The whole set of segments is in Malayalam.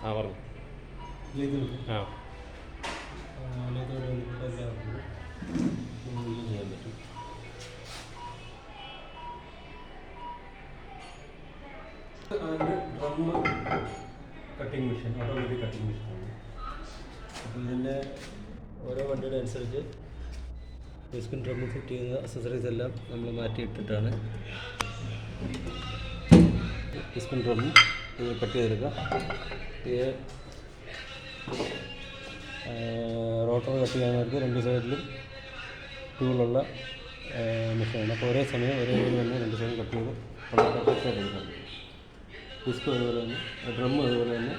ആ പറഞ്ഞു. ആ ചെയ്യാൻ പറ്റും. Drum cutting machine, automatic cutting മെഷീനാണ്. അപ്പോൾ ഇതിൻ്റെ ഓരോ വണ്ടിയുടെ അനുസരിച്ച് ഡിസ്കിൻ ഡ്രം ഫിറ്റ് ചെയ്യുന്ന അക്സസറീസ് എല്ലാം നമ്മൾ മാറ്റിയിട്ടിട്ടാണ് ഡിസ്കിൻ ഡ്രം ഇത് കട്ട് ചെയ്തെടുക്കുക. ഇത് റോട്ടർ കട്ട് ചെയ്യാനായിട്ട് രണ്ട് സൈഡിലും ടൂളുള്ള മെഷീനാണ്. അപ്പോൾ ഒരേ സമയം ഒരേ തന്നെ രണ്ട് സൈഡും കട്ട് ചെയ്ത് വളരെ പെർഫെക്റ്റായിട്ട് എടുക്കാം. ഡിസ്കും അതുപോലെ തന്നെ, ഡ്രമ്മും അതുപോലെ തന്നെ.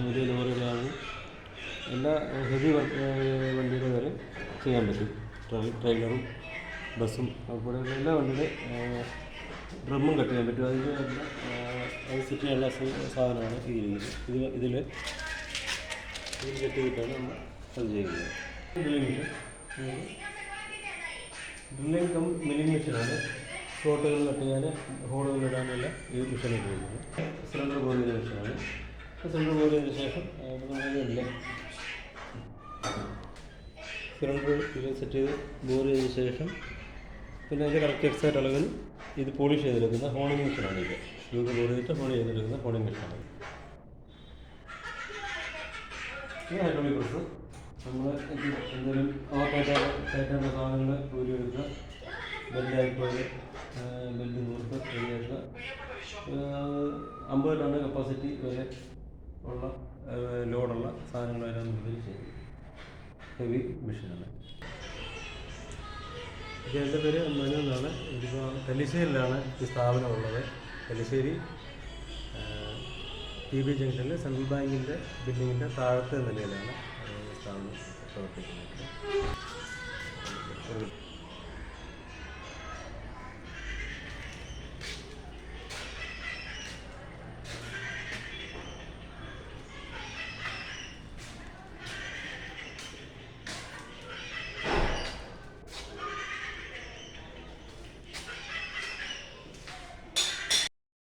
വലിയ ലോറികളാണ് എല്ലാ ഹെവി വണ്ടിയുടെ വരെ ചെയ്യാൻ പറ്റും. ട്രെയിലറും ബസ്സും അതുപോലെയുള്ള എല്ലാ വണ്ടിയുടെ ഡ്രമ്മും കട്ട് ചെയ്യാൻ പറ്റും. അതിൻ്റെ അത് സെറ്റ് ചെയ്യാനുള്ള സാധനമാണ് ഈ ഇരിക്കുന്നത്. ഇതിൽ കട്ട് ചെയ്തിട്ടാണ് നമ്മൾ അത് ചെയ്യുന്നത്. ഡ്രില്ലിംഗ് കം മില്ലിംഗ് മെഷീനാണ്. സ്ലോട്ടുകൾ കട്ട് ചെയ്യാൻ, ഹോളുകൾ ഇടാനുള്ള ഈ മെഷീൻ ഉപയോഗിക്കുന്നത്. സിലിണ്ടർ ബോർ ചെയ്ത മെഷീനാണ്. സിലിണ്ടർ ബോർ ചെയ്തതിന് ശേഷം നമ്മളില്ല സിലിണ്ടർ ഇത് സെറ്റ് ചെയ്ത് ബോർ ചെയ്തതിന് ശേഷം പിന്നെ അതിൻ്റെ കറക്റ്റ് എക്സാക്റ്റ് അളവിൽ ഇത് പോളിഷ് ചെയ്തെടുക്കുന്ന ഹോണിംഗ് മെഷീനാണ്. ഇത് ബോർ ചെയ്തിട്ട് ഹോൺ ചെയ്തെടുക്കുന്ന ഹോണിംഗ് മെഷീനാണ്. ഇത് ഹൈഡ്രോളിക് പ്രസ്. നമ്മൾ എന്തെങ്കിലും കയറ്റേണ്ട സാധനങ്ങൾ ഊരിയെടുക്കുക. ബെല്ലായിപ്പോയത് ബെല്ല് നൂർത്ത് ശരിയായിട്ടുള്ള 50 ടൺ കപ്പാസിറ്റി വരെ ഉള്ള ലോഡുള്ള സാധനങ്ങളെല്ലാം ഇതിൽ ചെയ്യും. ഹെവി മെഷീനാണ്. ഇതിൻ്റെ പേര് മനു എന്നാണ്. ഇതിപ്പോൾ തലശ്ശേരിയിലാണ് ഈ സ്ഥാപനം ഉള്ളത്. തലശ്ശേരി TB ജംഗ്ഷനിൽ സെൻട്രൽ ബാങ്കിൻ്റെ ബിൽഡിങ്ങിൻ്റെ താഴത്തെ നിലയിലാണ് സ്ഥാപനം പ്രവർത്തിക്കുന്നത്.